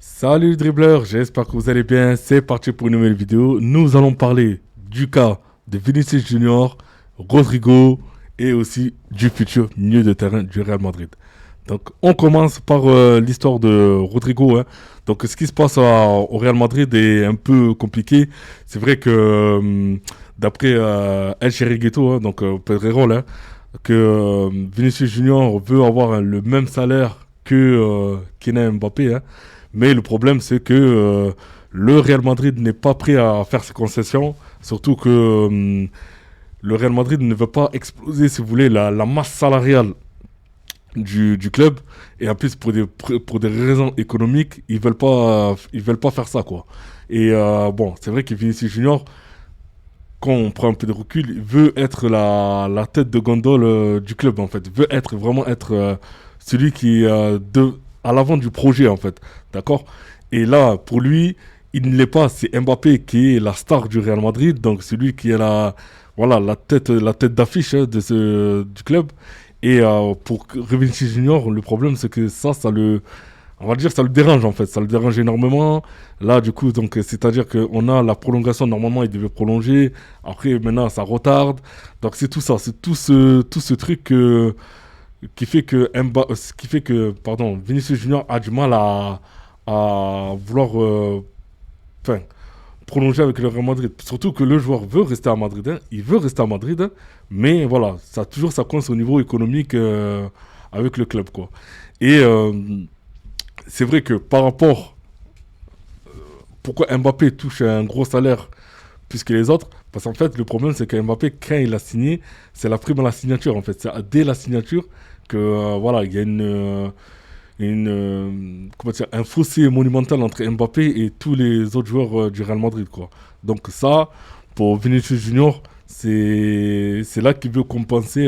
Salut les dribbleurs, j'espère que vous allez bien. C'est parti pour une nouvelle vidéo. Nous allons parler du cas de Vinicius Junior, Rodrigo et aussi du futur milieu de terrain du Real Madrid. Donc on commence par l'histoire de Rodrigo, hein. Donc ce qui se passe au Real Madrid est un peu compliqué. C'est vrai que d'après El Chiriguito, hein, donc Pedrerol, hein, que Vinicius Junior veut avoir le même salaire que Kylian Mbappé, hein. Mais le problème, c'est que le Real Madrid n'est pas prêt à faire ses concessions. Surtout que le Real Madrid ne veut pas exploser, si vous voulez, la masse salariale du club. Et en plus, pour des raisons économiques, ils veulent pas faire ça, quoi. Et bon, c'est vrai que Vinicius Junior, quand on prend un peu de recul, il veut être la tête de gondole du club, en fait. Il veut vraiment être celui qui est à l'avant du projet, en fait. D'accord. Et là, pour lui, il ne l'est pas. C'est Mbappé qui est la star du Real Madrid, donc celui qui est voilà, la tête d'affiche, hein, du club. Et pour Vinicius Junior, le problème, c'est que on va dire, ça le dérange en fait, ça le dérange énormément. Là, du coup, donc, c'est-à-dire qu'on a la prolongation, normalement, il devait prolonger. Après, maintenant, ça retarde. Donc, c'est tout ça, c'est tout ce truc qui fait que, pardon, Vinicius Junior a du mal à vouloir, enfin, prolonger avec le Real Madrid. Surtout que le joueur veut rester à Madrid, hein. Il veut rester à Madrid, hein. Mais voilà, ça coince au niveau économique avec le club, quoi. Et c'est vrai que par rapport, pourquoi Mbappé touche un gros salaire plus que les autres, parce qu'en fait, le problème, c'est que Mbappé, quand il a signé, c'est la prime à la signature, en fait. C'est dès la signature que, voilà, il y a comment dire, un fossé monumental entre Mbappé et tous les autres joueurs du Real Madrid, quoi. Donc ça, pour Vinicius Junior, c'est là qu'il veut compenser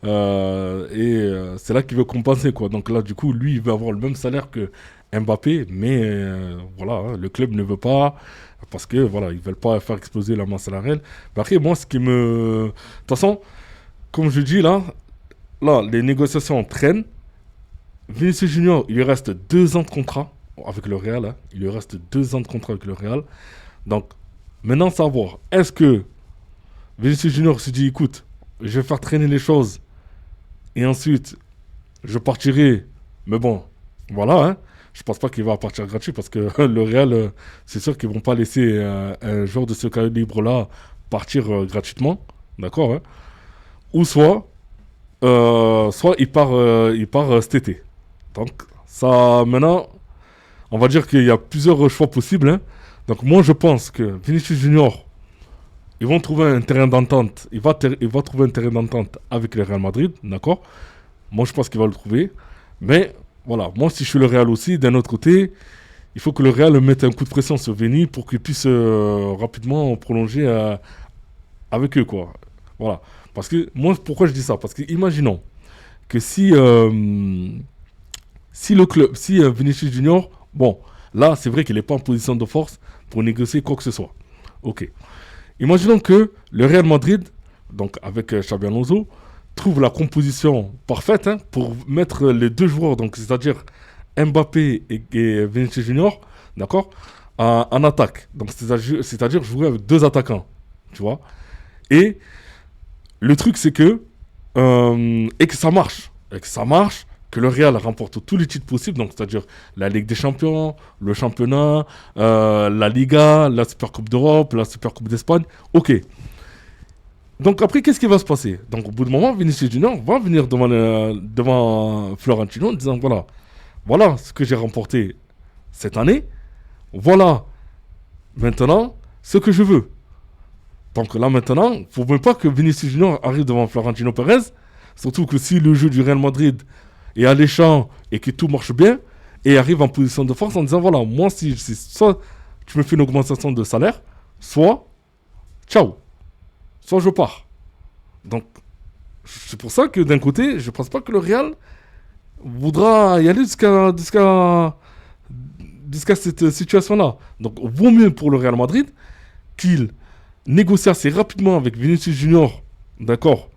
c'est là qu'il veut compenser, quoi. Donc là, du coup, lui, il veut avoir le même salaire que Mbappé, mais voilà, hein, le club ne veut pas parce que voilà, ils veulent pas faire exploser la masse salariale. Mais après, moi, ce qui me, de toute façon, comme je dis là, les négociations traînent. Vinicius Junior, il lui reste 2 ans de contrat avec le Real, hein. Il lui reste 2 ans de contrat avec le Real. Donc, maintenant, savoir, est-ce que Vinicius Junior se dit, écoute, je vais faire traîner les choses et ensuite, je partirai. Mais bon, voilà, hein. Je pense pas qu'il va partir gratuit parce que le Real, c'est sûr qu'ils vont pas laisser un joueur de ce calibre-là partir gratuitement. D'accord, hein. Ou soit il part cet été. Donc, ça, maintenant, on va dire qu'il y a plusieurs choix possibles, hein. Donc, moi, je pense que Vinicius Junior, ils vont trouver un terrain d'entente. Il va trouver un terrain d'entente avec le Real Madrid, d'accord. Moi, je pense qu'il va le trouver. Mais, voilà, moi, si je suis le Real aussi, d'un autre côté, il faut que le Real mette un coup de pression sur Vini pour qu'il puisse rapidement prolonger avec eux, quoi. Voilà. Parce que, moi, pourquoi je dis ça? Parce que, imaginons que si Vinicius Junior, bon, là, c'est vrai qu'il n'est pas en position de force pour négocier quoi que ce soit. Ok. Imaginons que le Real Madrid, donc avec Xabi Alonso, trouve la composition parfaite, hein, pour mettre les deux joueurs, donc c'est-à-dire Mbappé et Vinicius Junior, d'accord, en attaque. Donc c'est-à-dire jouer avec deux attaquants, tu vois. Et le truc, c'est que et que ça marche, que le Real remporte tous les titres possibles, donc c'est-à-dire la Ligue des Champions, le championnat, la Liga, la Super Coupe d'Europe, la Super Coupe d'Espagne. Ok. Donc après, qu'est-ce qui va se passer? Donc au bout de moment, Vinicius Junior va venir devant Florentino en disant voilà ce que j'ai remporté cette année, voilà maintenant ce que je veux. Donc là maintenant, il ne faut même pas que Vinicius Junior arrive devant Florentino Pérez, surtout que si le jeu du Real Madrid est alléchant et que tout marche bien, et arrive en position de force en disant voilà, moi si soit tu me fais une augmentation de salaire, soit ciao, soit je pars. Donc c'est pour ça que d'un côté, je ne pense pas que le Real voudra y aller jusqu'à cette situation-là. Donc vaut mieux pour le Real Madrid qu'il négocie assez rapidement avec Vinicius Junior, d'accord.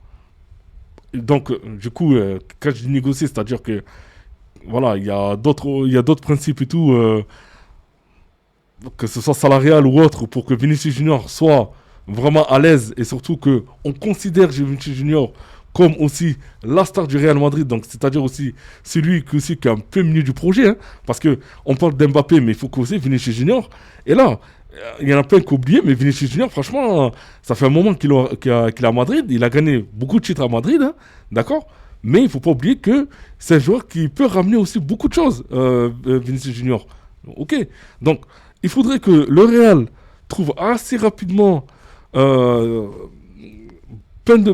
Donc, du coup, quand je dis négocier, c'est-à-dire que voilà, il y a d'autres principes et tout, que ce soit salarial ou autre, pour que Vinicius Junior soit vraiment à l'aise et surtout que on considère Vinicius Junior comme aussi la star du Real Madrid, donc c'est-à-dire aussi celui qui est un peu milieu du projet, hein, parce que on parle d'Mbappé, mais il faut qu'aussi Vinicius Junior. Et là, il y en a plein qui ont oublié, mais Vinicius Junior, franchement, ça fait un moment qu'il est à Madrid, il a gagné beaucoup de titres à Madrid, hein, d'accord. Mais il ne faut pas oublier que c'est un joueur qui peut ramener aussi beaucoup de choses, Vinicius Junior. Ok, donc il faudrait que le Real trouve assez rapidement euh, plein de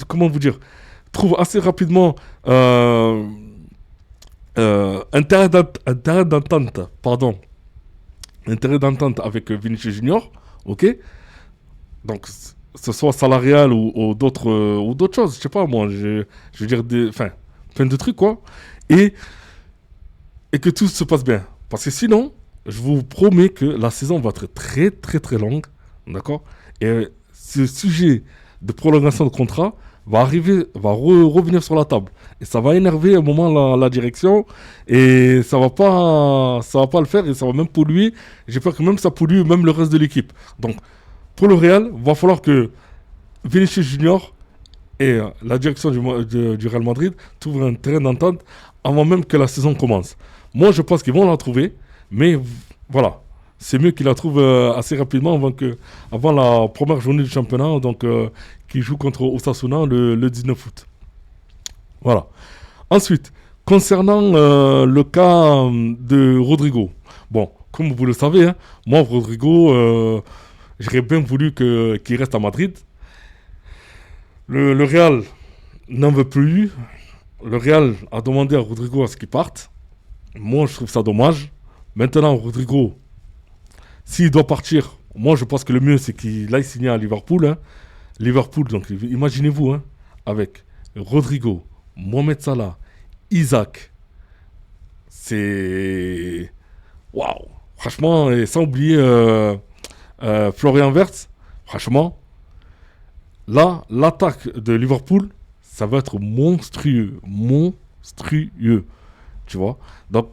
comment vous dire, trouve assez rapidement un terrain d'entente, pardon, un terrain d'entente avec Vinicius Junior, ok. Donc ce soit salarial ou d'autres choses, je sais pas moi, je veux dire enfin plein de trucs quoi, et et que tout se passe bien. Parce que sinon, je vous promets que la saison va être très très très longue, d'accord. Et ce sujet de prolongation de contrat revenir sur la table. Et ça va énerver à un moment la direction et ça va pas le faire et ça va même polluer. J'ai peur que même ça pollue même le reste de l'équipe. Donc, pour le Real, il va falloir que Vinicius Junior et la direction du Real Madrid trouvent un terrain d'entente avant même que la saison commence. Moi, je pense qu'ils vont la trouver, mais voilà. C'est mieux qu'ils la trouvent assez rapidement avant la première journée du championnat, donc qui joue contre Osasuna le 19 août. Voilà. Ensuite, concernant le cas de Rodrigo. Bon, comme vous le savez, hein, moi, Rodrigo, j'aurais bien voulu qu'il reste à Madrid. Le Real n'en veut plus. Le Real a demandé à Rodrigo à ce qu'il parte. Moi, je trouve ça dommage. Maintenant, Rodrigo, s'il doit partir, moi, je pense que le mieux, c'est qu'il aille signer à Liverpool, hein. Liverpool, donc imaginez-vous, hein, avec Rodrigo, Mohamed Salah, Isaac. C'est. Waouh! Franchement, et sans oublier Florian Wirtz, franchement, là, l'attaque de Liverpool, ça va être monstrueux. Monstrueux. Tu vois? Donc,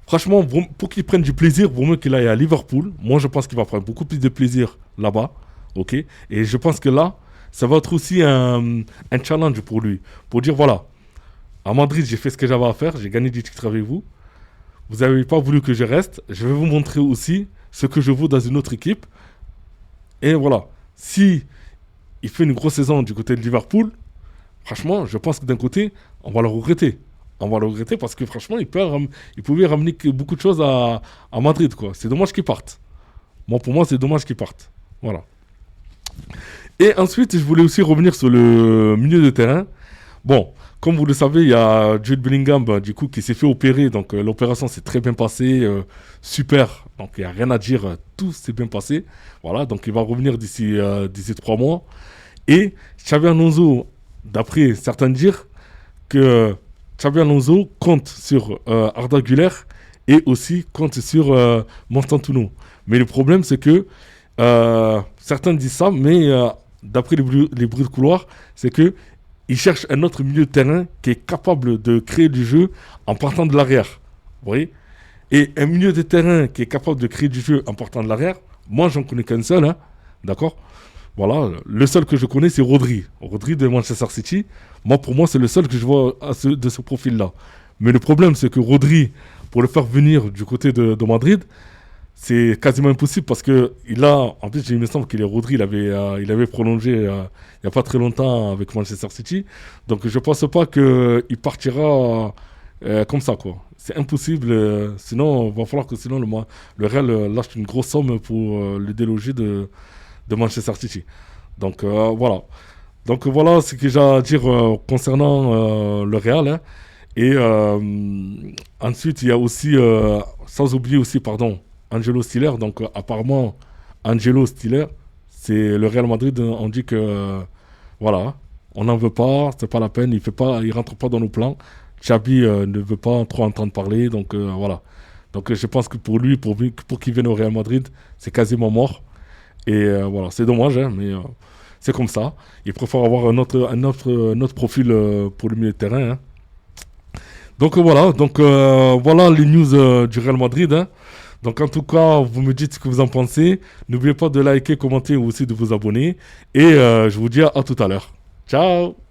franchement, pour qu'il prenne du plaisir, vaut mieux qu'il aille à Liverpool. Moi, je pense qu'il va prendre beaucoup plus de plaisir là-bas. Ok. Et je pense que là, ça va être aussi un challenge pour lui. Pour dire, voilà, à Madrid, j'ai fait ce que j'avais à faire. J'ai gagné du titre avec vous. Vous n'avez pas voulu que je reste. Je vais vous montrer aussi ce que je vaux dans une autre équipe. Et voilà. Si il fait une grosse saison du côté de Liverpool, franchement, je pense que d'un côté, on va le regretter. On va le regretter parce que franchement, il pouvait ramener beaucoup de choses à Madrid, quoi. C'est dommage qu'il parte. Moi, pour moi, c'est dommage qu'il parte. Voilà. Et ensuite, je voulais aussi revenir sur le milieu de terrain. Bon, comme vous le savez, il y a Jude Bellingham, bah, du coup, qui s'est fait opérer. Donc, l'opération s'est très bien passée. Super. Donc, il n'y a rien à dire. Tout s'est bien passé. Voilà. Donc, il va revenir d'ici 3 mois. Et Xabi Alonso, d'après certains dire, que Xabi Alonso compte sur Arda Güler et aussi compte sur Constantino. Mais le problème, c'est que certains disent ça, mais d'après les bruits de couloir, c'est que il cherche un autre milieu de terrain qui est capable de créer du jeu en partant de l'arrière. Vous voyez? Et un milieu de terrain qui est capable de créer du jeu en partant de l'arrière, moi, j'en connais qu'un seul, hein, d'accord? Voilà, le seul que je connais, c'est Rodri. Rodri de Manchester City. Moi, pour moi, c'est le seul que je vois de ce profil-là. Mais le problème, c'est que Rodri, pour le faire venir du côté de Madrid, c'est quasiment impossible parce que en plus, il me semble qu'il est Rodri, il avait prolongé il n'y a pas très longtemps avec Manchester City. Donc, je ne pense pas qu'il partira comme ça, quoi. C'est impossible. Sinon, il va falloir que le Real lâche une grosse somme pour le déloger de Manchester City. Donc voilà. Donc voilà ce que j'ai à dire concernant le Real, hein. Et ensuite, il y a aussi, sans oublier aussi, pardon, Angelo Stiller. Donc apparemment, Angelo Stiller, c'est le Real Madrid. On dit que voilà, on n'en veut pas, c'est pas la peine, il rentre pas dans nos plans. Xabi ne veut pas trop entendre parler, donc voilà. Donc je pense que pour lui, pour qu'il vienne au Real Madrid, c'est quasiment mort. Et voilà, c'est dommage, hein, mais c'est comme ça. Il préfère avoir un autre profil pour le milieu de terrain, hein. Donc voilà, voilà les news du Real Madrid, hein. Donc en tout cas, vous me dites ce que vous en pensez. N'oubliez pas de liker, commenter ou aussi de vous abonner. Et je vous dis à tout à l'heure. Ciao!